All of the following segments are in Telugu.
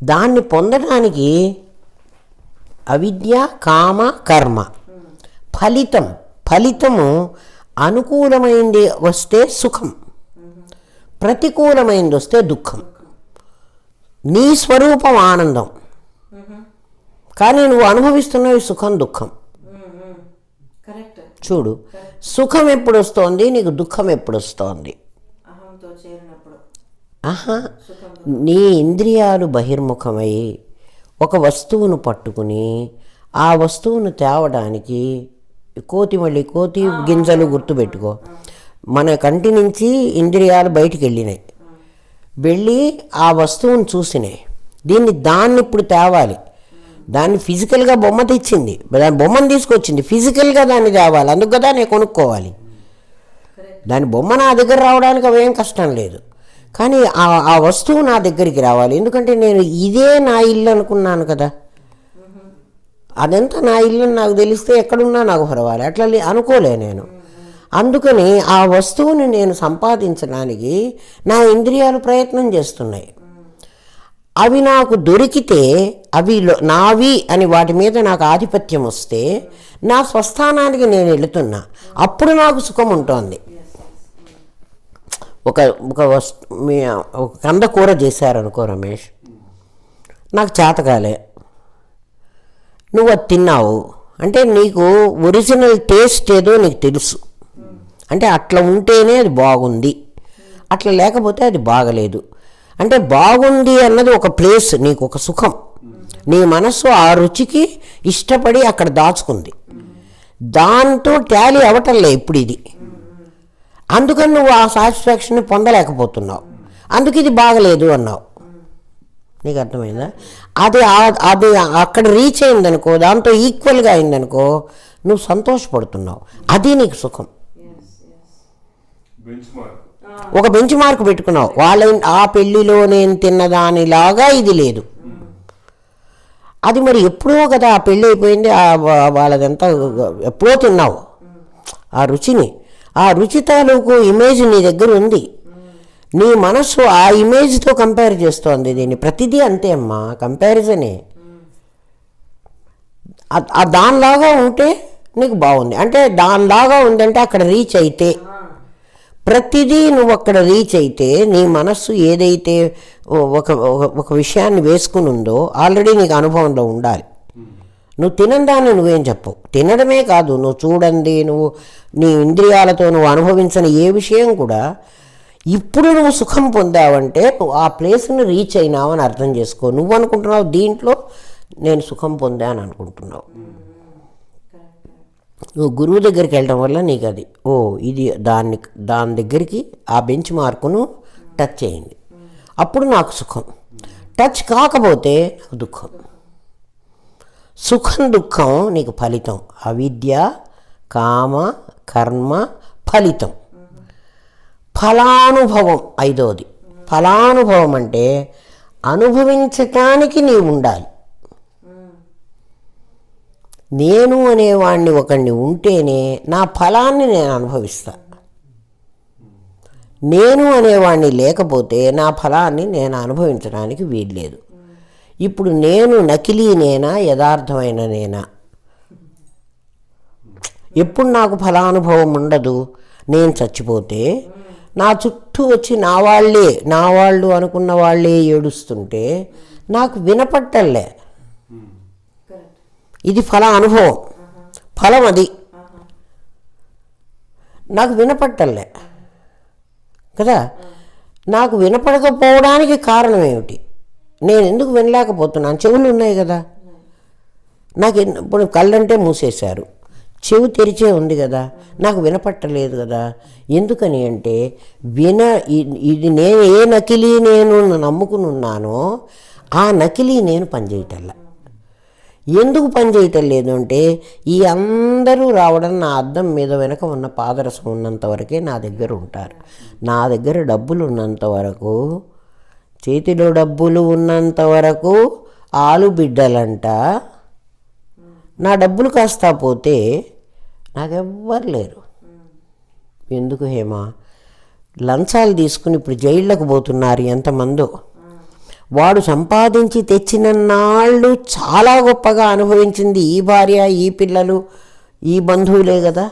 దాన్ని పొందడానికి అవిద్య, కామ, కర్మ. ఫలితము అనుకూలమైంది వస్తే సుఖం, ప్రతికూలమైంది వస్తే దుఃఖం. నీ స్వరూపం ఆనందం, కానీ నువ్వు అనుభవిస్తున్నవి సుఖం, దుఃఖం. చూడు, సుఖం ఎప్పుడు వస్తోంది, నీకు దుఃఖం ఎప్పుడు వస్తోంది? నీ ఇంద్రియాలు బహిర్ముఖమై ఒక వస్తువును పట్టుకుని ఆ వస్తువును తేవడానికి కోతి గింజలు గుర్తుపెట్టుకో. మన కంటి నుంచి ఇంద్రియాలు బయటికి వెళ్ళి ఆ వస్తువును చూసినాయి. దాన్ని ఇప్పుడు తేవాలి. దాన్ని ఫిజికల్గా బొమ్మ తెచ్చింది, దాని బొమ్మను తీసుకొచ్చింది, ఫిజికల్గా దాన్ని తేవాలి. అందుకు కదా నేను కొనుక్కోవాలి. దాని బొమ్మ నా దగ్గర రావడానికి అవేం కష్టం లేదు, కానీ ఆ వస్తువు నా దగ్గరికి రావాలి. ఎందుకంటే నేను ఇదే నా ఇల్లు అనుకున్నాను కదా, అదంతా నా ఇల్లు నాకు తెలిస్తే ఎక్కడున్నా నాకు పర్వాలి. అట్లా అనుకోలే నేను. అందుకని ఆ వస్తువుని నేను సంపాదించడానికి నా ఇంద్రియాలు ప్రయత్నం చేస్తున్నాయి. అవి నాకు దొరికితే, అవి నావి అని వాటి మీద నాకు ఆధిపత్యం వస్తే నా స్వస్థానానికి నేను వెళుతున్నా. అప్పుడు నాకు సుఖం ఉంటుంది. ఒక కంద కూర చేశారనుకో రమేష్, నాకు చేతకాలే, నువ్వు అది తిన్నావు అంటే నీకు ఒరిజినల్ టేస్ట్ ఏదో నీకు తెలుసు. అంటే అట్లా ఉంటేనే అది బాగుంది, అట్లా లేకపోతే అది బాగలేదు. అంటే బాగుంది అన్నది ఒక ప్లేస్, నీకు ఒక సుఖం. నీ మనస్సు ఆ రుచికి ఇష్టపడి అక్కడ దాచుకుంది, దాంతో టాలీ అవటంలే ఇప్పుడు ఇది. అందుకని నువ్వు ఆ సాటిస్ఫాక్షన్ని పొందలేకపోతున్నావు, అందుకు ఇది బాగలేదు అన్నావు. నీకు అర్థమైందా? అది అక్కడ రీచ్ అయిందనుకో, దాంతో ఈక్వల్గా అయిందనుకో, నువ్వు సంతోషపడుతున్నావు. అది నీకు సుఖం. ఒక బెంచ్ మార్క్ పెట్టుకున్నావు. ఆ పెళ్ళిలో నేను తిన్నదానిలాగా ఇది లేదు. అది మరి ఎప్పుడో కదా ఆ పెళ్ళి అయిపోయింది, వాళ్ళదంతా ఎప్పుడో తిన్నావు ఆ రుచిని. ఆ రుచి తాలూకు ఇమేజ్ నీ దగ్గర ఉంది. నీ మనస్సు ఆ ఇమేజ్తో కంపేర్ చేస్తోంది దీన్ని. ప్రతిదీ అంతే అమ్మా, కంపారిజనే. దానిలాగా ఉంటే నీకు బాగుంది, అంటే దానిలాగా ఉందంటే అక్కడ రీచ్ అయితే, ప్రతిదీ నువ్వు అక్కడ రీచ్ అయితే, నీ మనస్సు ఏదైతే ఒక విషయాన్ని వేసుకుని ఉందో ఆల్రెడీ నీకు అనుభవంలో ఉండాలి. నువ్వు తినందాన్ని నువ్వేం చెప్పవు. తినడమే కాదు, నువ్వు చూడండి, నువ్వు నీ ఇంద్రియాలతో నువ్వు అనుభవించిన ఏ విషయం కూడా ఇప్పుడు నువ్వు సుఖం పొందావంటే నువ్వు ఆ ప్లేస్ని రీచ్ అయినావు అని అర్థం చేసుకో. నువ్వు అనుకుంటున్నావు దీంట్లో నేను సుఖం పొందాను అనుకుంటున్నావు. నువ్వు గురువు దగ్గరికి వెళ్ళడం వల్ల నీకు అది ఇది దాని దగ్గరికి ఆ బెంచ్ మార్కును టచ్ చేయండి, అప్పుడు నాకు సుఖం. టచ్ కాకపోతే నాకు దుఃఖం. సుఖం దుఃఖం నీకు ఫలితం. అవిద్య, కామ, కర్మ, ఫలితం. ఫలానుభవం ఐదోది. ఫలానుభవం అంటే అనుభవించటానికి నీవు ఉండాలి. నేను అనేవాడిని ఒకడిని ఉంటేనే నా ఫలాన్ని నేను అనుభవిస్తా. నేను అనేవాడిని లేకపోతే నా ఫలాన్ని నేను అనుభవించడానికి వీల్లేదు. ఇప్పుడు నేను నకిలీ నేనా, యథార్థమైన నేనా? ఎప్పుడు నాకు ఫలానుభవం ఉండదు. నేను చచ్చిపోతే నా చుట్టూ వచ్చి నా వాళ్ళు అనుకున్న వాళ్ళే ఏడుస్తుంటే నాకు వినపట్టలే. ఇది ఫల అనుభవం, ఫలం అది. నాకు వినపట్టలే కదా. నాకు వినపడకపోవడానికి కారణం ఏమిటి? నేను ఎందుకు వినలేకపోతున్నాను? చెవులు ఉన్నాయి కదా నాకు. ఇప్పుడు కళ్ళంటే మూసేశారు, చెవి తెరిచే ఉంది కదా, నాకు వినపట్టలేదు కదా. ఎందుకని అంటే ఇది నేను ఏ నకిలీ నేను నమ్ముకుని ఉన్నానో ఆ నకిలీ నేను పనిచేయటల్లా. ఎందుకు పనిచేయటం లేదు అంటే ఈ అందరూ రావడం నా అద్దం మీద వెనక ఉన్న పాదరసం ఉన్నంత వరకే నా దగ్గర ఉంటారు. నా దగ్గర డబ్బులు ఉన్నంత వరకు, చేతిలో డబ్బులు ఉన్నంత వరకు ఆలు బిడ్డలంట. నా డబ్బులు కాస్తా పోతే నాకెవ్వరు లేరు. ఎందుకు హేమా? లంచాలు తీసుకుని ఇప్పుడు జైళ్ళకు పోతున్నారు ఎంతమందో. వాడు సంపాదించి తెచ్చిన నాళ్ళు చాలా గొప్పగా అనుభవించింది ఈ భార్య, ఈ పిల్లలు, ఈ బంధువులే కదా.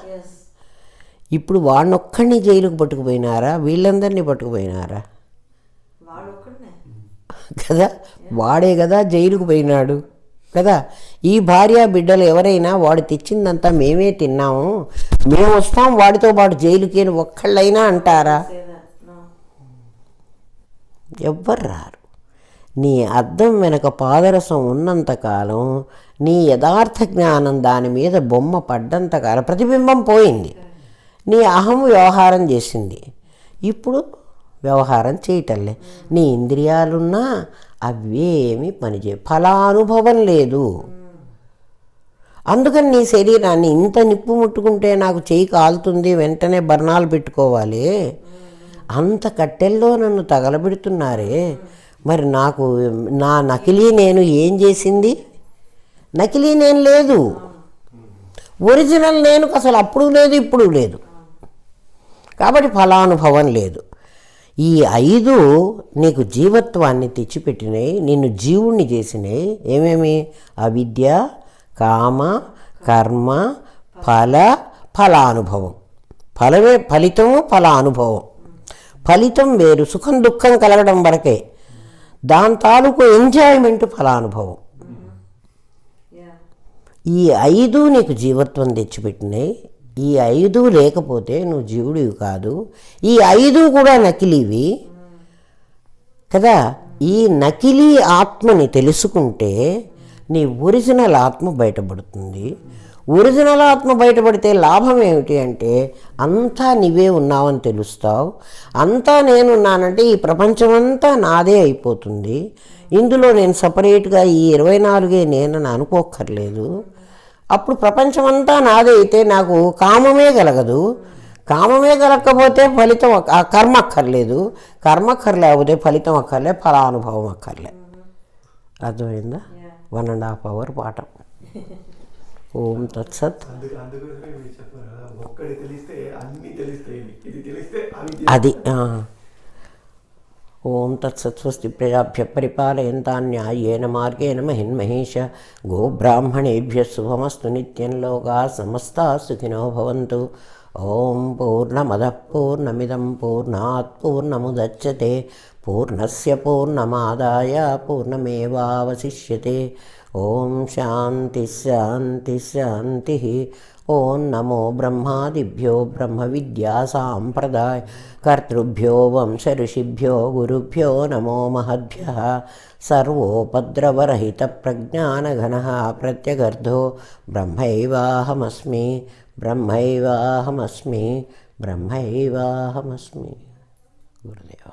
ఇప్పుడు వాడినొక్కడిని జైలుకు పట్టుకుపోయినారా, వీళ్ళందరినీ పట్టుకుపోయినారా కదా. వాడే కదా జైలుకు పోయినాడు కదా. ఈ భార్య బిడ్డలు ఎవరైనా వాడు తెచ్చిందంతా మేమే తిన్నాము, మేము వస్తాం వాడితో పాటు జైలుకి అని ఒక్కళ్ళైనా అంటారా? ఎవ్వరు రారు. నీ అద్దం వెనక పాదరసం ఉన్నంతకాలం, నీ యథార్థ జ్ఞానం దాని మీద బొమ్మ పడ్డంతకాలం ప్రతిబింబం పోయింది. నీ అహం వ్యవహారం చేసింది, ఇప్పుడు వ్యవహారం చేయటంలే. నీ ఇంద్రియాలున్నా అవేమి పనిచేయ, ఫలానుభవం లేదు. అందుకని నీ శరీరాన్ని ఇంత నిప్పు ముట్టుకుంటే నాకు చేయి కాలుతుంది, వెంటనే బర్ణాలు పెట్టుకోవాలి, అంత కట్టెల్లో నన్ను తగలబెడుతున్నారే, మరి నాకు నా నకిలీ నేను ఏం చేసింది? నకిలీ నేను లేదు, ఒరిజినల్ నేను అసలు అప్పుడు లేదు ఇప్పుడు లేదు. కాబట్టి ఫలానుభవం లేదు. ఈ 5 నీకు జీవత్వాన్ని తెచ్చిపెట్టినాయి, నిన్ను జీవుణ్ణి చేసినాయి. ఏమేమి? అవిద్య, కామ, కర్మ, ఫలానుభవం. ఫలమే ఫలితము, ఫలానుభవం. ఫలితం వేరు, సుఖం దుఃఖం కలగడం వరకే. దాని తాలూకు ఎంజాయ్మెంట్ ఫలానుభవం. ఈ 5 నీకు జీవత్వం తెచ్చిపెట్టినాయి. ఈ 5 లేకపోతే నువ్వు జీవుడివి కాదు. ఈ 5 కూడా నకిలీవి కదా. ఈ నకిలీ ఆత్మని తెలుసుకుంటే నీ ఒరిజినల్ ఆత్మ బయటపడుతుంది. ఒరిజినల్ ఆత్మ బయటపడితే లాభం ఏమిటి అంటే, అంతా నీవే ఉన్నావని తెలుస్తావు. అంతా నేనున్నానంటే ఈ ప్రపంచమంతా నాదే అయిపోతుంది. ఇందులో నేను సపరేట్గా ఈ 24 నేనని అనుకోక్కర్లేదు. అప్పుడు ప్రపంచమంతా నాదే అయితే నాకు కామమే కలగదు. కామమే కలగకపోతే ఫలితం కర్మ అక్కర్లేదు. కర్మ అక్కర్లేకపోతే ఫలితం అక్కర్లే, ఫలానుభవం అక్కర్లే. అర్థమైందా? 1.5 hour పాఠం. ఓం తత్సత్. అది ఓం తత్సత్. స్వస్తి ప్రజాభ్య పరిపాలయంతాం న్యాయేన మార్గేణ మహిన్మహేష. గోబ్రాహ్మణేభ్య శుభమస్తు నిత్యం. లోకాః సమస్తాః సుఖినో భవంతు. ఓం పూర్ణమదః పూర్ణమిదం పూర్ణాత్ పూర్ణముదచ్యతే పూర్ణస్య పూర్ణమాదాయ పూర్ణమేవావశిష్యతే. ఓం శాంతి శాంతి శాంతి. ఓం నమో బ్రహ్మాదిభ్యో బ్రహ్మ విద్యా సాంప్రదాయ కర్తృభ్యో వంశ ఋషిభ్యో గురుభ్యో నమో మహద్భ్యః. సర్వోపద్రవరహిత ప్రజ్ఞానఘనః ప్రత్యగర్ధో బ్రహ్మైవాహమస్మి బ్రహ్మైవాహమస్మి బ్రహ్మైవాహమస్మి. గురుదేవ.